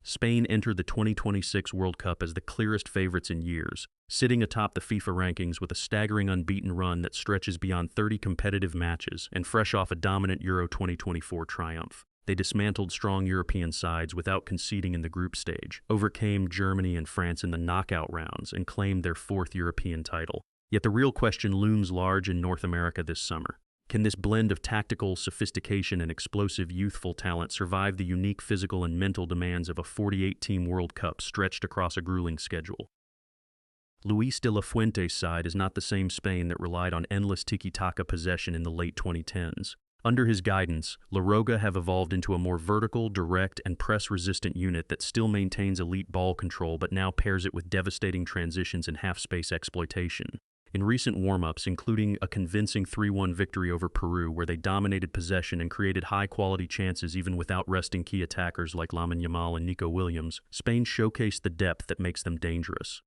Spain entered the 2026 World Cup as the clearest favorites in years, sitting atop the FIFA rankings with a staggering unbeaten run that stretches beyond 30 competitive matches and fresh off a dominant Euro 2024 triumph. They dismantled strong European sides without conceding in the group stage, overcame Germany and France in the knockout rounds, and claimed their fourth European title. Yet the real question looms large in North America this summer. Can this blend of tactical sophistication and explosive youthful talent survive the unique physical and mental demands of a 48-team World Cup stretched across a grueling schedule? Luis de la Fuente's side is not the same Spain that relied on endless tiki-taka possession in the late 2010s. Under his guidance, La Roga have evolved into a more vertical, direct, and press-resistant unit that still maintains elite ball control but now pairs it with devastating transitions and half-space exploitation. In recent warm-ups, including a convincing 3-1 victory over Peru where they dominated possession and created high-quality chances even without resting key attackers like Lamine Yamal and Nico Williams, Spain showcased the depth that makes them dangerous.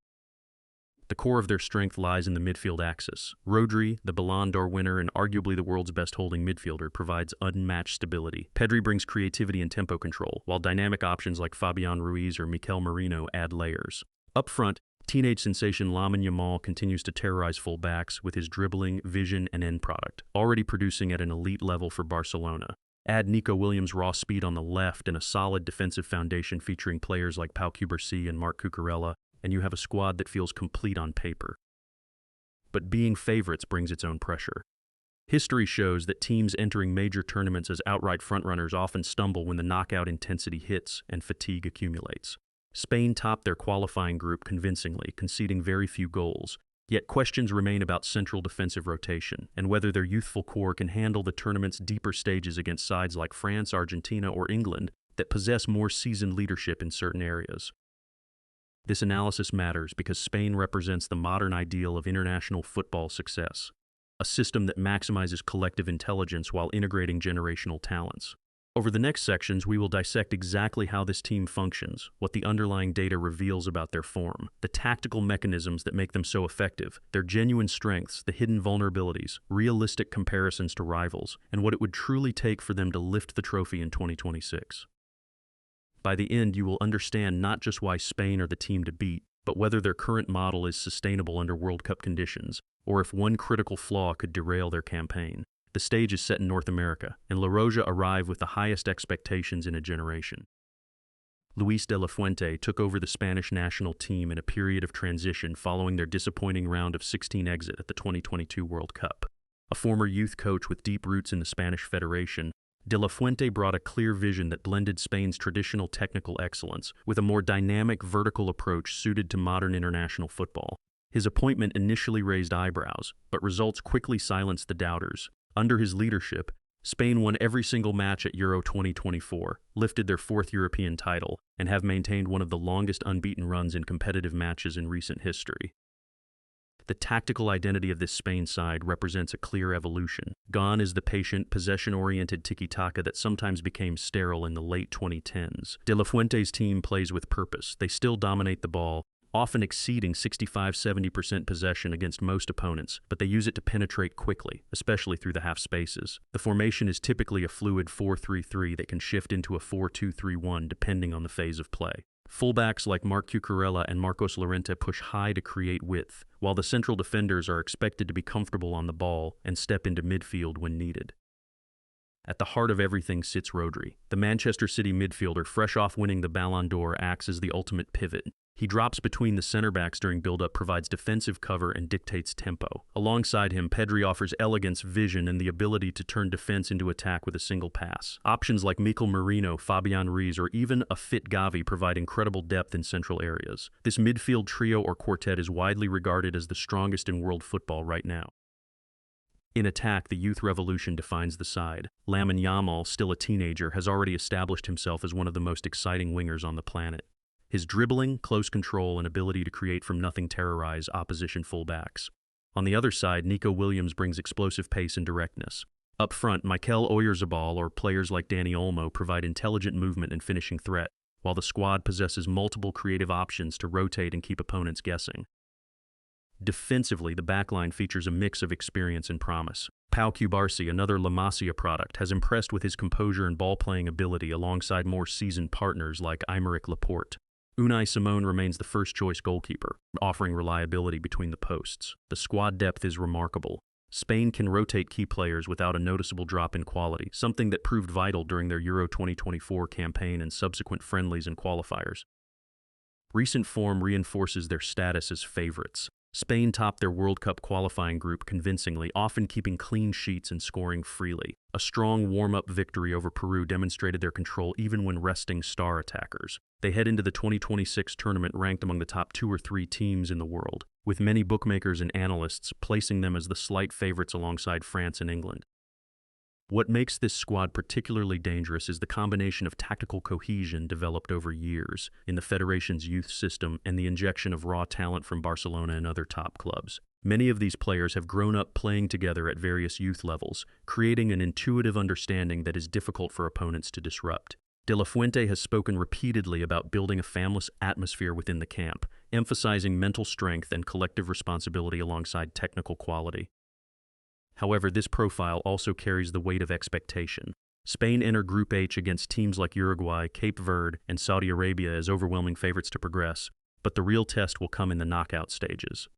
The core of their strength lies in the midfield axis. Rodri, the Ballon d'Or winner and arguably the world's best holding midfielder, provides unmatched stability. Pedri brings creativity and tempo control, while dynamic options like Fabian Ruiz or Mikel Merino add layers. Up front, teenage sensation Lamine Yamal continues to terrorize fullbacks with his dribbling, vision, and end product, already producing at an elite level for Barcelona. Add Nico Williams' raw speed on the left and a solid defensive foundation featuring players like Pau Cubarsí and Marc Cucurella, and you have a squad that feels complete on paper. But being favorites brings its own pressure. History shows that teams entering major tournaments as outright frontrunners often stumble when the knockout intensity hits and fatigue accumulates. Spain topped their qualifying group convincingly, conceding very few goals, yet questions remain about central defensive rotation and whether their youthful core can handle the tournament's deeper stages against sides like France, Argentina, or England that possess more seasoned leadership in certain areas. This analysis matters because Spain represents the modern ideal of international football success, a system that maximizes collective intelligence while integrating generational talents. Over the next sections, we will dissect exactly how this team functions, what the underlying data reveals about their form, the tactical mechanisms that make them so effective, their genuine strengths, the hidden vulnerabilities, realistic comparisons to rivals, and what it would truly take for them to lift the trophy in 2026. By the end, you will understand not just why Spain are the team to beat, but whether their current model is sustainable under World Cup conditions, or if one critical flaw could derail their campaign. The stage is set in North America, and La Roja arrive with the highest expectations in a generation. Luis de la Fuente took over the Spanish national team in a period of transition following their disappointing round of 16 exit at the 2022 World Cup. A former youth coach with deep roots in the Spanish Federation, de la Fuente brought a clear vision that blended Spain's traditional technical excellence with a more dynamic vertical approach suited to modern international football. His appointment initially raised eyebrows, but results quickly silenced the doubters. Under his leadership, Spain won every single match at Euro 2024, lifted their fourth European title, and have maintained one of the longest unbeaten runs in competitive matches in recent history. The tactical identity of this Spain side represents a clear evolution. Gone is the patient, possession-oriented tiki-taka that sometimes became sterile in the late 2010s. De la Fuente's team plays with purpose. They still dominate the ball, often exceeding 65–70% possession against most opponents, but they use it to penetrate quickly, especially through the half spaces. The formation is typically a fluid 4-3-3 that can shift into a 4-2-3-1 depending on the phase of play. Fullbacks like Marc Cucurella and Marcos Llorente push high to create width, while the central defenders are expected to be comfortable on the ball and step into midfield when needed. At the heart of everything sits Rodri. The Manchester City midfielder, fresh off winning the Ballon d'Or, acts as the ultimate pivot. He drops between the center backs during build-up, provides defensive cover, and dictates tempo. Alongside him, Pedri offers elegance, vision, and the ability to turn defense into attack with a single pass. Options like Mikel Merino, Fabian Ruiz, or even a fit Gavi provide incredible depth in central areas. This midfield trio or quartet is widely regarded as the strongest in world football right now. In attack, the youth revolution defines the side. Lamine Yamal, still a teenager, has already established himself as one of the most exciting wingers on the planet. His dribbling, close control, and ability to create from nothing terrorize opposition fullbacks. On the other side, Nico Williams brings explosive pace and directness. Up front, Mikel Oyarzabal or players like Dani Olmo provide intelligent movement and finishing threat, while the squad possesses multiple creative options to rotate and keep opponents guessing. Defensively, the backline features a mix of experience and promise. Pau Cubarsí, another La Masia product, has impressed with his composure and ball-playing ability alongside more seasoned partners like Aymeric Laporte. Unai Simon remains the first-choice goalkeeper, offering reliability between the posts. The squad depth is remarkable. Spain can rotate key players without a noticeable drop in quality, something that proved vital during their Euro 2024 campaign and subsequent friendlies and qualifiers. Recent form reinforces their status as favorites. Spain topped their World Cup qualifying group convincingly, often keeping clean sheets and scoring freely. A strong warm-up victory over Peru demonstrated their control even when resting star attackers. They head into the 2026 tournament ranked among the top 2 or 3 teams in the world, with many bookmakers and analysts placing them as the slight favorites alongside France and England. What makes this squad particularly dangerous is the combination of tactical cohesion developed over years in the Federation's youth system and the injection of raw talent from Barcelona and other top clubs. Many of these players have grown up playing together at various youth levels, creating an intuitive understanding that is difficult for opponents to disrupt. De La Fuente has spoken repeatedly about building a family atmosphere within the camp, emphasizing mental strength and collective responsibility alongside technical quality. However, this profile also carries the weight of expectation. Spain enter Group H against teams like Uruguay, Cape Verde, and Saudi Arabia as overwhelming favorites to progress, but the real test will come in the knockout stages.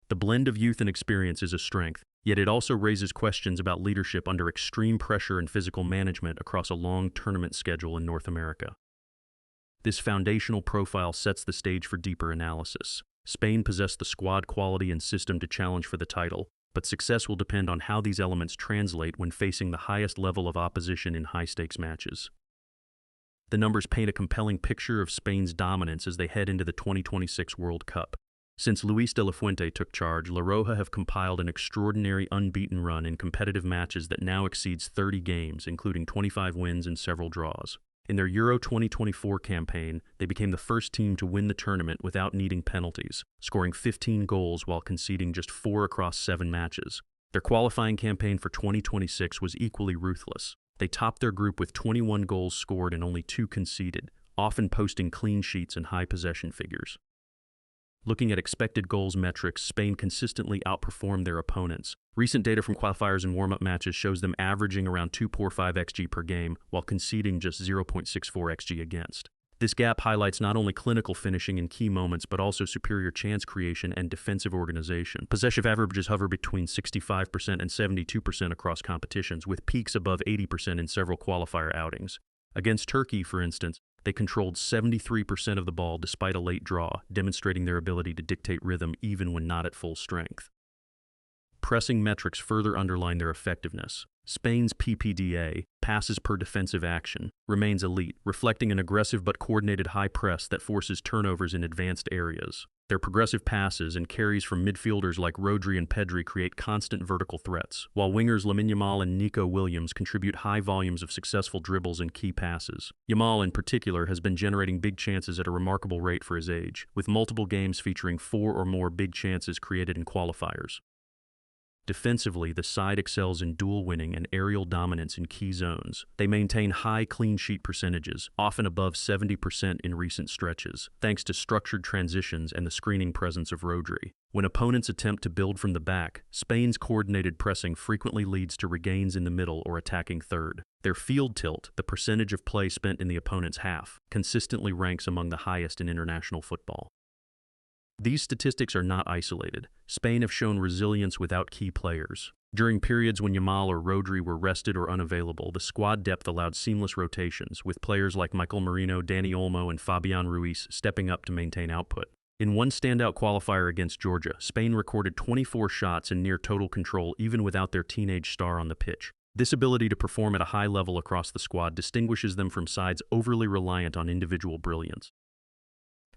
The blend of youth and experience is a strength, yet it also raises questions about leadership under extreme pressure and physical management across a long tournament schedule in North America. This foundational profile sets the stage for deeper analysis. Spain possess the squad quality and system to challenge for the title, but success will depend on how these elements translate when facing the highest level of opposition in high-stakes matches. The numbers paint a compelling picture of Spain's dominance as they head into the 2026 World Cup. Since Luis de la Fuente took charge, La Roja have compiled an extraordinary unbeaten run in competitive matches that now exceeds 30 games, including 25 wins and several draws. In their Euro 2024 campaign, they became the first team to win the tournament without needing penalties, scoring 15 goals while conceding just 4 across 7 matches. Their qualifying campaign for 2026 was equally ruthless. They topped their group with 21 goals scored and only 2 conceded, often posting clean sheets and high possession figures. Looking at expected goals metrics, Spain consistently outperformed their opponents. Recent data from qualifiers and warm-up matches shows them averaging around 2.45 xG per game, while conceding just 0.64 xG against. This gap highlights not only clinical finishing in key moments, but also superior chance creation and defensive organization. Possession averages hover between 65% and 72% across competitions, with peaks above 80% in several qualifier outings. Against Turkey, for instance, they controlled 73% of the ball despite a late draw, demonstrating their ability to dictate rhythm even when not at full strength. Pressing metrics further underline their effectiveness. Spain's PPDA, passes per defensive action, remains elite, reflecting an aggressive but coordinated high press that forces turnovers in advanced areas. Their progressive passes and carries from midfielders like Rodri and Pedri create constant vertical threats, while wingers Lamine Yamal and Nico Williams contribute high volumes of successful dribbles and key passes. Yamal, in particular, has been generating big chances at a remarkable rate for his age, with multiple games featuring 4 or more big chances created in qualifiers. Defensively, the side excels in duel winning and aerial dominance in key zones. They maintain high clean sheet percentages, often above 70% in recent stretches, thanks to structured transitions and the screening presence of Rodri. When opponents attempt to build from the back, Spain's coordinated pressing frequently leads to regains in the middle or attacking third. Their field tilt, the percentage of play spent in the opponent's half, consistently ranks among the highest in international football. These statistics are not isolated. Spain have shown resilience without key players. During periods when Yamal or Rodri were rested or unavailable, the squad depth allowed seamless rotations, with players like Michael Merino, Dani Olmo, and Fabian Ruiz stepping up to maintain output. In one standout qualifier against Georgia, Spain recorded 24 shots and near total control even without their teenage star on the pitch. This ability to perform at a high level across the squad distinguishes them from sides overly reliant on individual brilliance.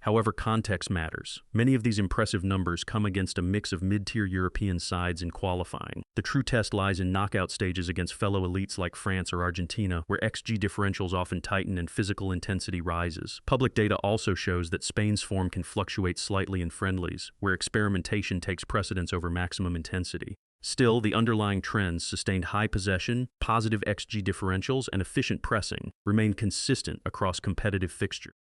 However, context matters. Many of these impressive numbers come against a mix of mid-tier European sides in qualifying. The true test lies in knockout stages against fellow elites like France or Argentina, where XG differentials often tighten and physical intensity rises. Public data also shows that Spain's form can fluctuate slightly in friendlies, where experimentation takes precedence over maximum intensity. Still, the underlying trends, sustained high possession, positive XG differentials, and efficient pressing, remain consistent across competitive fixtures.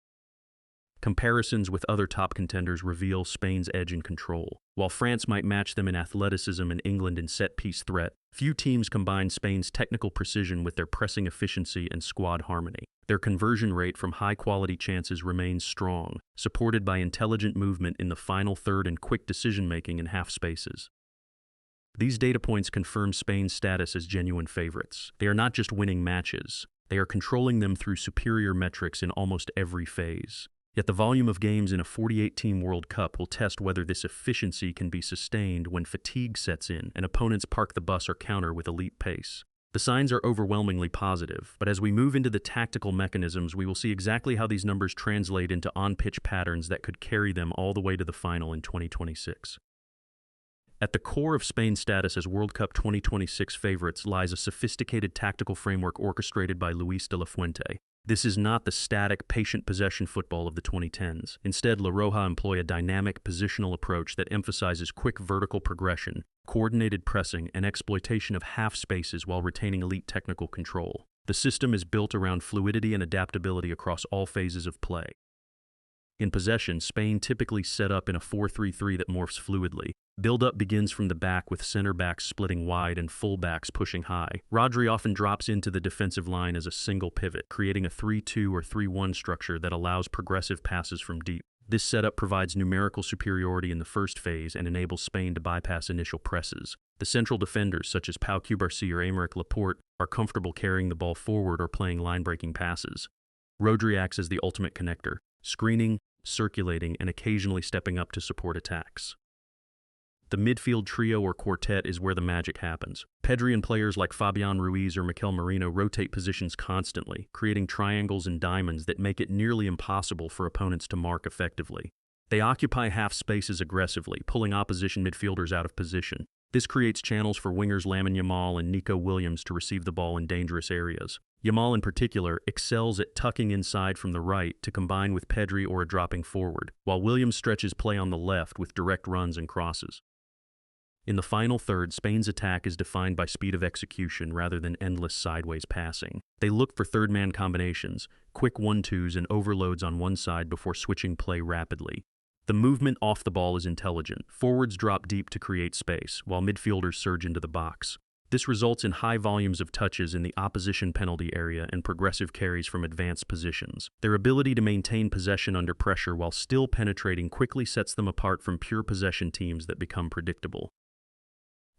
Comparisons with other top contenders reveal Spain's edge in control. While France might match them in athleticism and England in set-piece threat, few teams combine Spain's technical precision with their pressing efficiency and squad harmony. Their conversion rate from high-quality chances remains strong, supported by intelligent movement in the final third and quick decision-making in half spaces. These data points confirm Spain's status as genuine favorites. They are not just winning matches, they are controlling them through superior metrics in almost every phase. Yet the volume of games in a 48-team World Cup will test whether this efficiency can be sustained when fatigue sets in and opponents park the bus or counter with elite pace. The signs are overwhelmingly positive, but as we move into the tactical mechanisms, we will see exactly how these numbers translate into on-pitch patterns that could carry them all the way to the final in 2026. At the core of Spain's status as World Cup 2026 favorites lies a sophisticated tactical framework orchestrated by Luis de la Fuente. This is not the static, patient possession football of the 2010s. Instead, La Roja employ a dynamic, positional approach that emphasizes quick vertical progression, coordinated pressing, and exploitation of half spaces while retaining elite technical control. The system is built around fluidity and adaptability across all phases of play. In possession, Spain typically set up in a 4-3-3 that morphs fluidly. Build-up begins from the back with center-backs splitting wide and full-backs pushing high. Rodri often drops into the defensive line as a single pivot, creating a 3-2 or 3-1 structure that allows progressive passes from deep. This setup provides numerical superiority in the first phase and enables Spain to bypass initial presses. The central defenders, such as Pau Cubarsí or Aymeric Laporte, are comfortable carrying the ball forward or playing line-breaking passes. Rodri acts as the ultimate connector, screening, circulating, and occasionally stepping up to support attacks. The midfield trio or quartet is where the magic happens. Pedri and players like Fabian Ruiz or Mikel Merino rotate positions constantly, creating triangles and diamonds that make it nearly impossible for opponents to mark effectively. They occupy half spaces aggressively, pulling opposition midfielders out of position. This creates channels for wingers Lamine Yamal and Nico Williams to receive the ball in dangerous areas. Yamal in particular excels at tucking inside from the right to combine with Pedri or a dropping forward, while Williams stretches play on the left with direct runs and crosses. In the final third, Spain's attack is defined by speed of execution rather than endless sideways passing. They look for third-man combinations, quick 1-2s and overloads on one side before switching play rapidly. The movement off the ball is intelligent. Forwards drop deep to create space, while midfielders surge into the box. This results in high volumes of touches in the opposition penalty area and progressive carries from advanced positions. Their ability to maintain possession under pressure while still penetrating quickly sets them apart from pure possession teams that become predictable.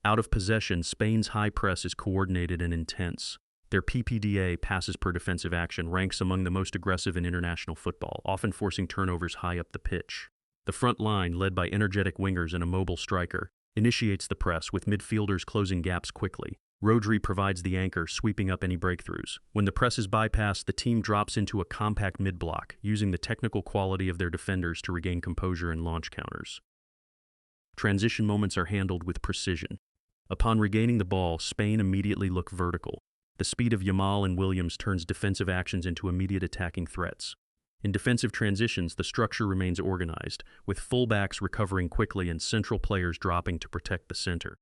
Out of possession, Spain's high press is coordinated and intense. Their PPDA, passes per defensive action, ranks among the most aggressive in international football, often forcing turnovers high up the pitch. The front line, led by energetic wingers and a mobile striker, initiates the press, with midfielders closing gaps quickly. Rodri provides the anchor, sweeping up any breakthroughs. When the press is bypassed, the team drops into a compact mid-block, using the technical quality of their defenders to regain composure and launch counters. Transition moments are handled with precision. Upon regaining the ball, Spain immediately look vertical. The speed of Yamal and Williams turns defensive actions into immediate attacking threats. In defensive transitions, the structure remains organized, with fullbacks recovering quickly and central players dropping to protect the center.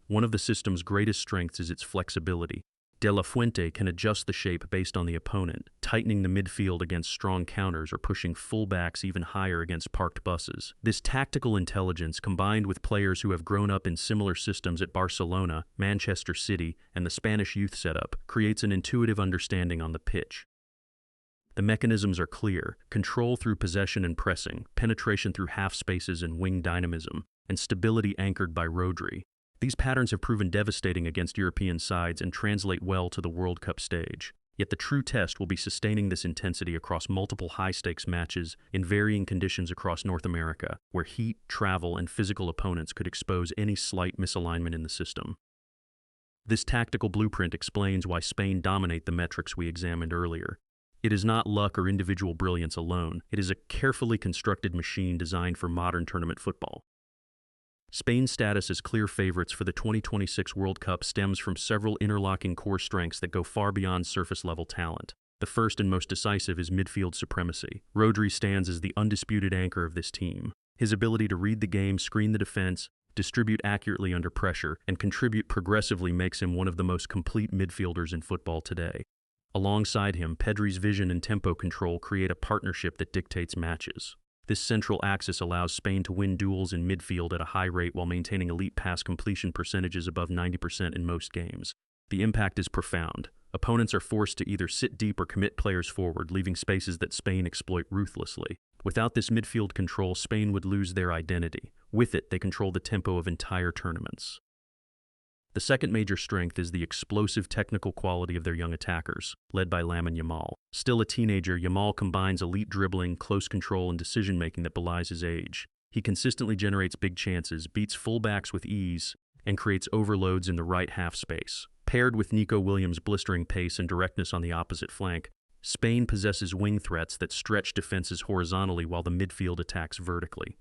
One of the system's greatest strengths is its flexibility. De La Fuente can adjust the shape based on the opponent, tightening the midfield against strong counters or pushing fullbacks even higher against parked buses. This tactical intelligence, combined with players who have grown up in similar systems at Barcelona, Manchester City, and the Spanish youth setup, creates an intuitive understanding on the pitch. The mechanisms are clear: control through possession and pressing, penetration through half spaces and wing dynamism, and stability anchored by Rodri. These patterns have proven devastating against European sides and translate well to the World Cup stage. Yet the true test will be sustaining this intensity across multiple high-stakes matches in varying conditions across North America, where heat, travel, and physical opponents could expose any slight misalignment in the system. This tactical blueprint explains why Spain dominate the metrics we examined earlier. It is not luck or individual brilliance alone. It is a carefully constructed machine designed for modern tournament football. Spain's status as clear favorites for the 2026 World Cup stems from several interlocking core strengths that go far beyond surface-level talent. The first and most decisive is midfield supremacy. Rodri stands as the undisputed anchor of this team. His ability to read the game, screen the defense, distribute accurately under pressure, and contribute progressively makes him one of the most complete midfielders in football today. Alongside him, Pedri's vision and tempo control create a partnership that dictates matches. This central axis allows Spain to win duels in midfield at a high rate while maintaining elite pass completion percentages above 90% in most games. The impact is profound. Opponents are forced to either sit deep or commit players forward, leaving spaces that Spain exploit ruthlessly. Without this midfield control, Spain would lose their identity. With it, they control the tempo of entire tournaments. The second major strength is the explosive technical quality of their young attackers, led by Lamine Yamal. Still a teenager, Yamal combines elite dribbling, close control, and decision-making that belies his age. He consistently generates big chances, beats fullbacks with ease, and creates overloads in the right half space. Paired with Nico Williams' blistering pace and directness on the opposite flank, Spain possesses wing threats that stretch defenses horizontally while the midfield attacks vertically.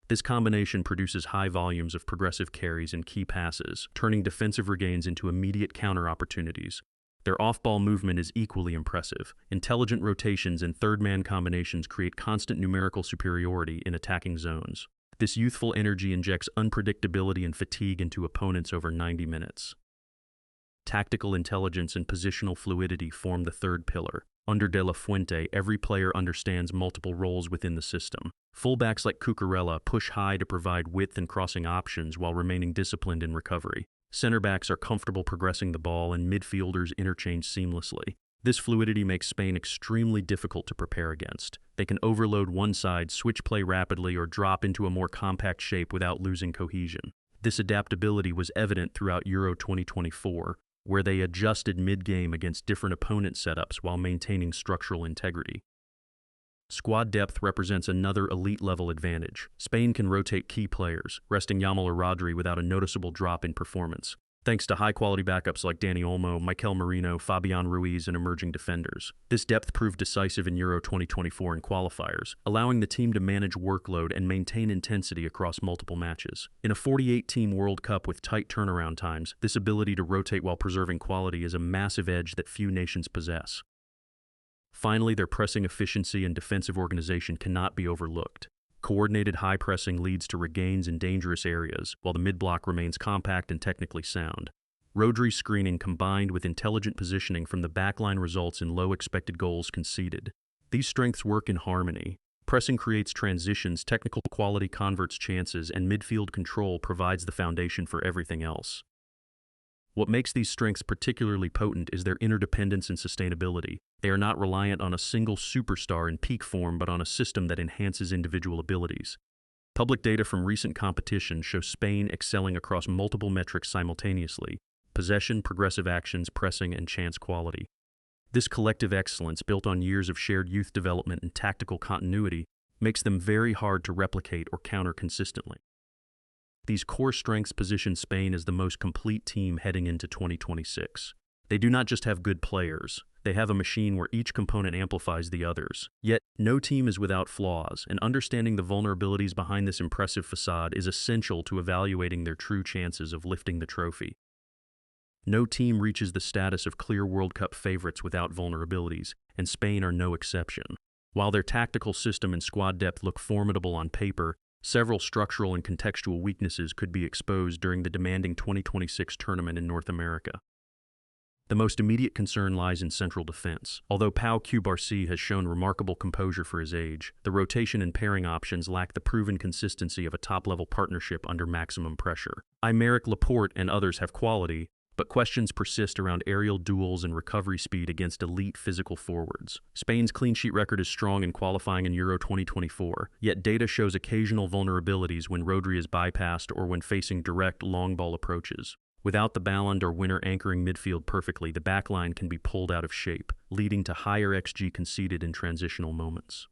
This combination produces high volumes of progressive carries and key passes, turning defensive regains into immediate counter opportunities. Their off-ball movement is equally impressive. Intelligent rotations and third-man combinations create constant numerical superiority in attacking zones. This youthful energy injects unpredictability and fatigue into opponents over 90 minutes. Tactical intelligence and positional fluidity form the third pillar. Under De La Fuente, every player understands multiple roles within the system. Fullbacks like Cucurella push high to provide width and crossing options while remaining disciplined in recovery. Center backs are comfortable progressing the ball, and midfielders interchange seamlessly. This fluidity makes Spain extremely difficult to prepare against. They can overload one side, switch play rapidly, or drop into a more compact shape without losing cohesion. This adaptability was evident throughout Euro 2024, where they adjusted mid-game against different opponent setups while maintaining structural integrity. Squad depth represents another elite-level advantage. Spain can rotate key players, resting Yamal or Rodri without a noticeable drop in performance, thanks to high-quality backups like Dani Olmo, Mikel Merino, Fabian Ruiz, and emerging defenders. This depth proved decisive in Euro 2024 in qualifiers, allowing the team to manage workload and maintain intensity across multiple matches. In a 48-team World Cup with tight turnaround times, this ability to rotate while preserving quality is a massive edge that few nations possess. Finally, their pressing efficiency and defensive organization cannot be overlooked. Coordinated high pressing leads to regains in dangerous areas, while the mid-block remains compact and technically sound. Rodri's screening combined with intelligent positioning from the backline results in low expected goals conceded. These strengths work in harmony. Pressing creates transitions, technical quality converts chances, and midfield control provides the foundation for everything else. What makes these strengths particularly potent is their interdependence and sustainability. They are not reliant on a single superstar in peak form, but on a system that enhances individual abilities. Public data from recent competitions show Spain excelling across multiple metrics simultaneously: possession, progressive actions, pressing, and chance quality. This collective excellence, built on years of shared youth development and tactical continuity, makes them very hard to replicate or counter consistently. These core strengths position Spain as the most complete team heading into 2026. They do not just have good players, they have a machine where each component amplifies the others. Yet, no team is without flaws, and understanding the vulnerabilities behind this impressive facade is essential to evaluating their true chances of lifting the trophy. No team reaches the status of clear World Cup favorites without vulnerabilities, and Spain are no exception. While their tactical system and squad depth look formidable on paper, several structural and contextual weaknesses could be exposed during the demanding 2026 tournament in North America. The most immediate concern lies in central defense. Although Pau Cubarsí has shown remarkable composure for his age, the rotation and pairing options lack the proven consistency of a top-level partnership under maximum pressure. Aymeric Laporte and others have quality, but questions persist around aerial duels and recovery speed against elite physical forwards. Spain's clean sheet record is strong in qualifying in Euro 2024, yet data shows occasional vulnerabilities when Rodri is bypassed or when facing direct long ball approaches. Without the Ballon d'Or winner anchoring midfield perfectly, the backline can be pulled out of shape, leading to higher XG conceded in transitional moments.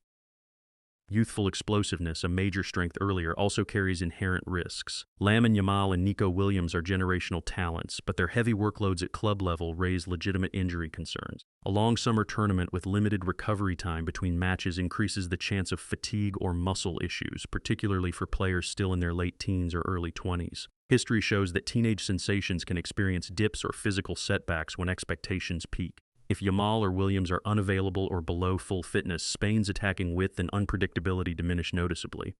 Youthful explosiveness, a major strength earlier, also carries inherent risks. Lamine Yamal and Nico Williams are generational talents, but their heavy workloads at club level raise legitimate injury concerns. A long summer tournament with limited recovery time between matches increases the chance of fatigue or muscle issues, particularly for players still in their late teens or early 20s. History shows that teenage sensations can experience dips or physical setbacks when expectations peak. If Yamal or Williams are unavailable or below full fitness, Spain's attacking width and unpredictability diminish noticeably.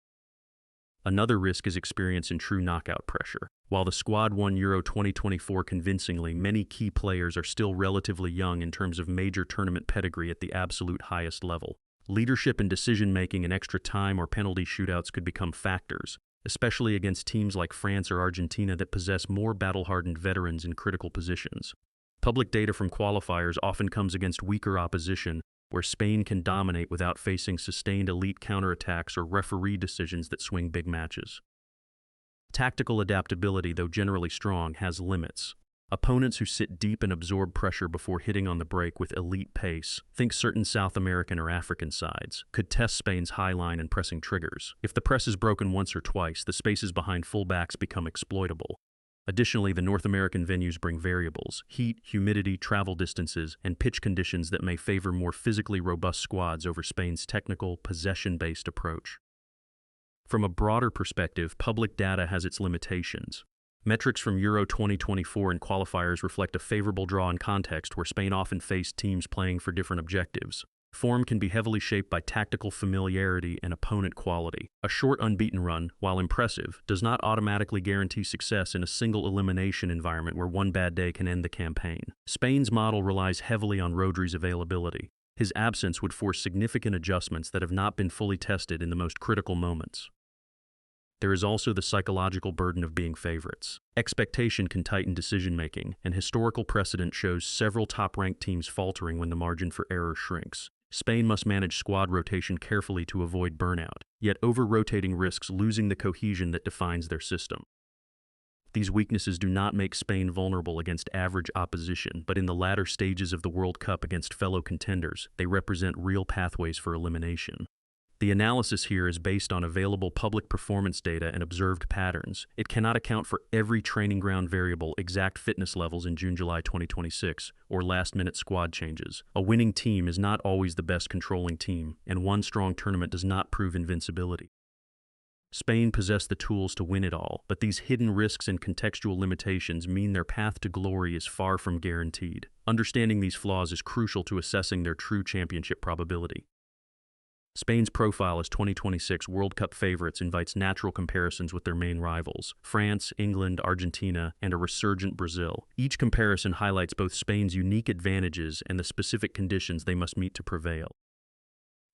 Another risk is experience in true knockout pressure. While the squad won Euro 2024 convincingly, many key players are still relatively young in terms of major tournament pedigree at the absolute highest level. Leadership and decision-making in extra time or penalty shootouts could become factors, especially against teams like France or Argentina that possess more battle-hardened veterans in critical positions. Public data from qualifiers often comes against weaker opposition, where Spain can dominate without facing sustained elite counterattacks or referee decisions that swing big matches. Tactical adaptability, though generally strong, has limits. Opponents who sit deep and absorb pressure before hitting on the break with elite pace, think certain South American or African sides, could test Spain's high line and pressing triggers. If the press is broken once or twice, the spaces behind fullbacks become exploitable. Additionally, the North American venues bring variables: heat, humidity, travel distances, and pitch conditions that may favor more physically robust squads over Spain's technical, possession-based approach. From a broader perspective, public data has its limitations. Metrics from Euro 2024 and qualifiers reflect a favorable draw in context where Spain often faced teams playing for different objectives. Form can be heavily shaped by tactical familiarity and opponent quality. A short unbeaten run, while impressive, does not automatically guarantee success in a single elimination environment where one bad day can end the campaign. Spain's model relies heavily on Rodri's availability. His absence would force significant adjustments that have not been fully tested in the most critical moments. There is also the psychological burden of being favorites. Expectation can tighten decision-making, and historical precedent shows several top-ranked teams faltering when the margin for error shrinks. Spain must manage squad rotation carefully to avoid burnout, yet over-rotating risks losing the cohesion that defines their system. These weaknesses do not make Spain vulnerable against average opposition, but in the latter stages of the World Cup against fellow contenders, they represent real pathways for elimination. The analysis here is based on available public performance data and observed patterns. It cannot account for every training ground variable, exact fitness levels in June-July 2026, or last-minute squad changes. A winning team is not always the best controlling team, and one strong tournament does not prove invincibility. Spain possess the tools to win it all, but these hidden risks and contextual limitations mean their path to glory is far from guaranteed. Understanding these flaws is crucial to assessing their true championship probability. Spain's profile as 2026 World Cup favorites invites natural comparisons with their main rivals, France, England, Argentina, and a resurgent Brazil. Each comparison highlights both Spain's unique advantages and the specific conditions they must meet to prevail.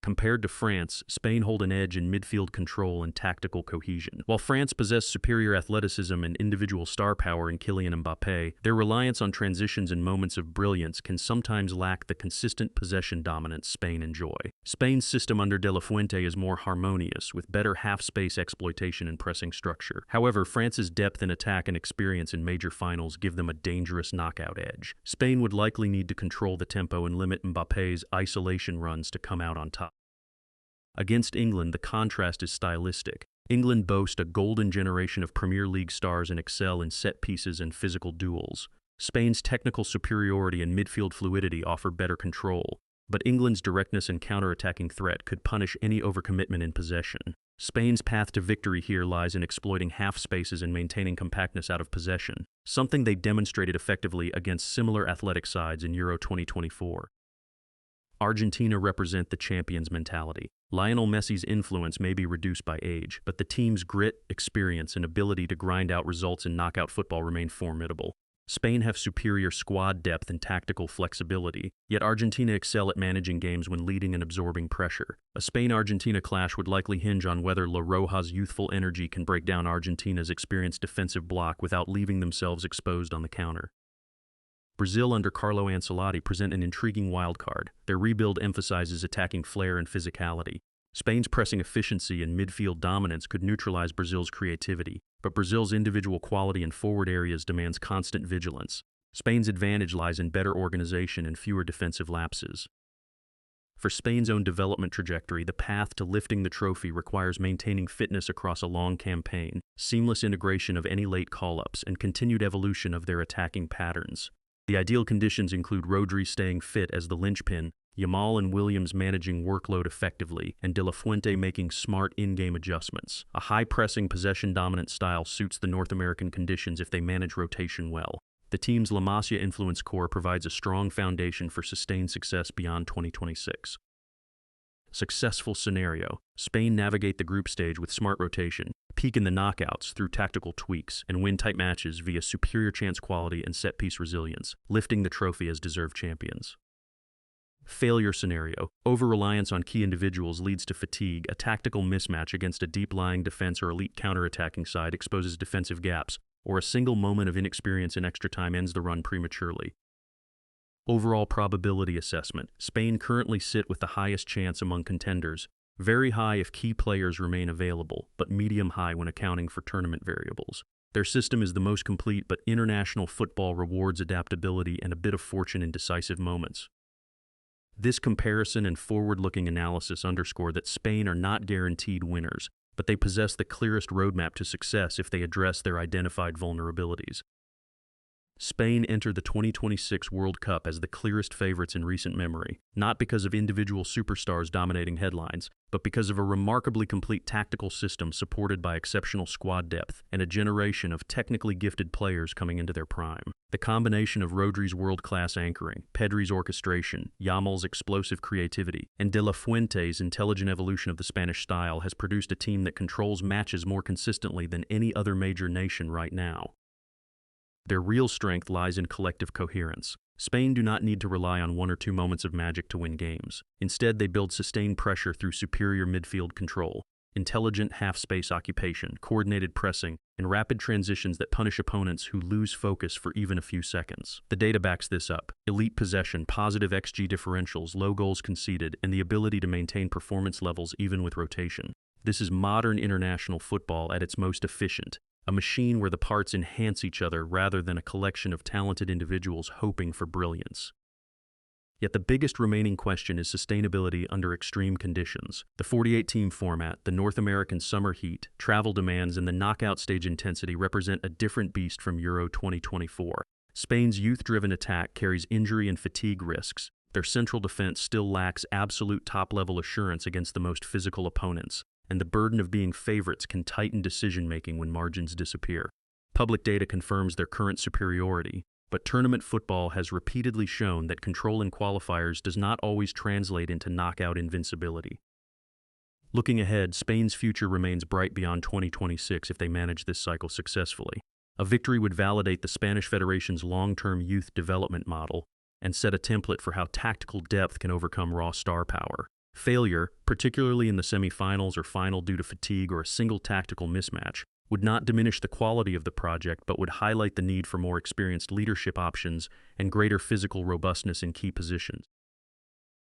Compared to France, Spain hold an edge in midfield control and tactical cohesion. While France possess superior athleticism and individual star power in Kylian Mbappé, their reliance on transitions and moments of brilliance can sometimes lack the consistent possession dominance Spain enjoy. Spain's system under De La Fuente is more harmonious, with better half-space exploitation and pressing structure. However, France's depth in attack and experience in major finals give them a dangerous knockout edge. Spain would likely need to control the tempo and limit Mbappé's isolation runs to come out on top. Against England, the contrast is stylistic. England boast a golden generation of Premier League stars and excel in set pieces and physical duels. Spain's technical superiority and midfield fluidity offer better control, but England's directness and counter-attacking threat could punish any overcommitment in possession. Spain's path to victory here lies in exploiting half spaces and maintaining compactness out of possession, something they demonstrated effectively against similar athletic sides in Euro 2024. Argentina represent the champion's mentality. Lionel Messi's influence may be reduced by age, but the team's grit, experience, and ability to grind out results in knockout football remain formidable. Spain have superior squad depth and tactical flexibility, yet Argentina excel at managing games when leading and absorbing pressure. A Spain-Argentina clash would likely hinge on whether La Roja's youthful energy can break down Argentina's experienced defensive block without leaving themselves exposed on the counter. Brazil under Carlo Ancelotti present an intriguing wildcard. Their rebuild emphasizes attacking flair and physicality. Spain's pressing efficiency and midfield dominance could neutralize Brazil's creativity, but Brazil's individual quality in forward areas demands constant vigilance. Spain's advantage lies in better organization and fewer defensive lapses. For Spain's own development trajectory, the path to lifting the trophy requires maintaining fitness across a long campaign, seamless integration of any late call-ups, and continued evolution of their attacking patterns. The ideal conditions include Rodri staying fit as the linchpin, Yamal and Williams managing workload effectively, and De La Fuente making smart in-game adjustments. A high-pressing, possession-dominant style suits the North American conditions if they manage rotation well. The team's La Masia influence core provides a strong foundation for sustained success beyond 2026. Successful scenario: Spain navigate the group stage with smart rotation, peak in the knockouts through tactical tweaks, and win tight matches via superior chance quality and set-piece resilience, lifting the trophy as deserved champions. Failure scenario: over-reliance on key individuals leads to fatigue. A tactical mismatch against a deep-lying defense or elite counter-attacking side exposes defensive gaps, or a single moment of inexperience in extra time ends the run prematurely. Overall probability assessment: Spain currently sit with the highest chance among contenders, very high if key players remain available, but medium high when accounting for tournament variables. Their system is the most complete, but international football rewards adaptability and a bit of fortune in decisive moments. This comparison and forward-looking analysis underscore that Spain are not guaranteed winners, but they possess the clearest roadmap to success if they address their identified vulnerabilities. Spain entered the 2026 World Cup as the clearest favorites in recent memory, not because of individual superstars dominating headlines, but because of a remarkably complete tactical system supported by exceptional squad depth and a generation of technically gifted players coming into their prime. The combination of Rodri's world-class anchoring, Pedri's orchestration, Yamal's explosive creativity, and De La Fuente's intelligent evolution of the Spanish style has produced a team that controls matches more consistently than any other major nation right now. Their real strength lies in collective coherence. Spain do not need to rely on one or two moments of magic to win games. Instead, they build sustained pressure through superior midfield control, intelligent half-space occupation, coordinated pressing, and rapid transitions that punish opponents who lose focus for even a few seconds. The data backs this up: elite possession, positive XG differentials, low goals conceded, and the ability to maintain performance levels even with rotation. This is modern international football at its most efficient. A machine where the parts enhance each other rather than a collection of talented individuals hoping for brilliance. Yet the biggest remaining question is sustainability under extreme conditions. The 48-team format, the North American summer heat, travel demands, and the knockout stage intensity represent a different beast from Euro 2024. Spain's youth-driven attack carries injury and fatigue risks. Their central defense still lacks absolute top-level assurance against the most physical opponents, and the burden of being favorites can tighten decision-making when margins disappear. Public data confirms their current superiority, but tournament football has repeatedly shown that control in qualifiers does not always translate into knockout invincibility. Looking ahead, Spain's future remains bright beyond 2026 if they manage this cycle successfully. A victory would validate the Spanish Federation's long-term youth development model and set a template for how tactical depth can overcome raw star power. Failure, particularly in the semi-finals or final due to fatigue or a single tactical mismatch, would not diminish the quality of the project but would highlight the need for more experienced leadership options and greater physical robustness in key positions.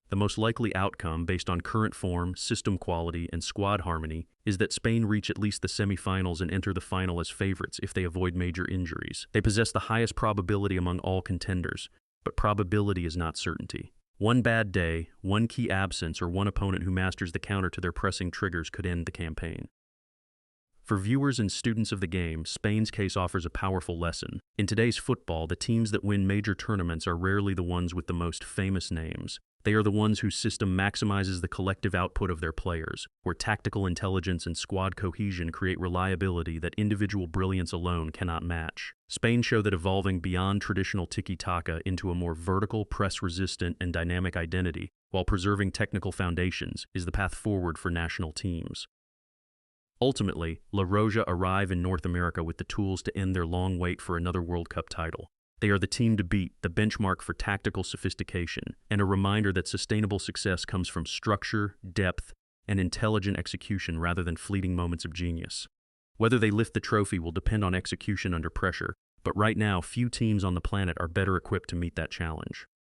The most likely outcome, based on current form, system quality, and squad harmony, is that Spain reach at least the semi-finals and enter the final as favorites if they avoid major injuries. They possess the highest probability among all contenders, but probability is not certainty. One bad day, one key absence, or one opponent who masters the counter to their pressing triggers could end the campaign. For viewers and students of the game, Spain's case offers a powerful lesson. In today's football, the teams that win major tournaments are rarely the ones with the most famous names. They are the ones whose system maximizes the collective output of their players, where tactical intelligence and squad cohesion create reliability that individual brilliance alone cannot match. Spain show that evolving beyond traditional tiki-taka into a more vertical, press-resistant, and dynamic identity, while preserving technical foundations, is the path forward for national teams. Ultimately, La Roja arrive in North America with the tools to end their long wait for another World Cup title. They are the team to beat, the benchmark for tactical sophistication, and a reminder that sustainable success comes from structure, depth, and intelligent execution rather than fleeting moments of genius. Whether they lift the trophy will depend on execution under pressure, but right now few teams on the planet are better equipped to meet that challenge.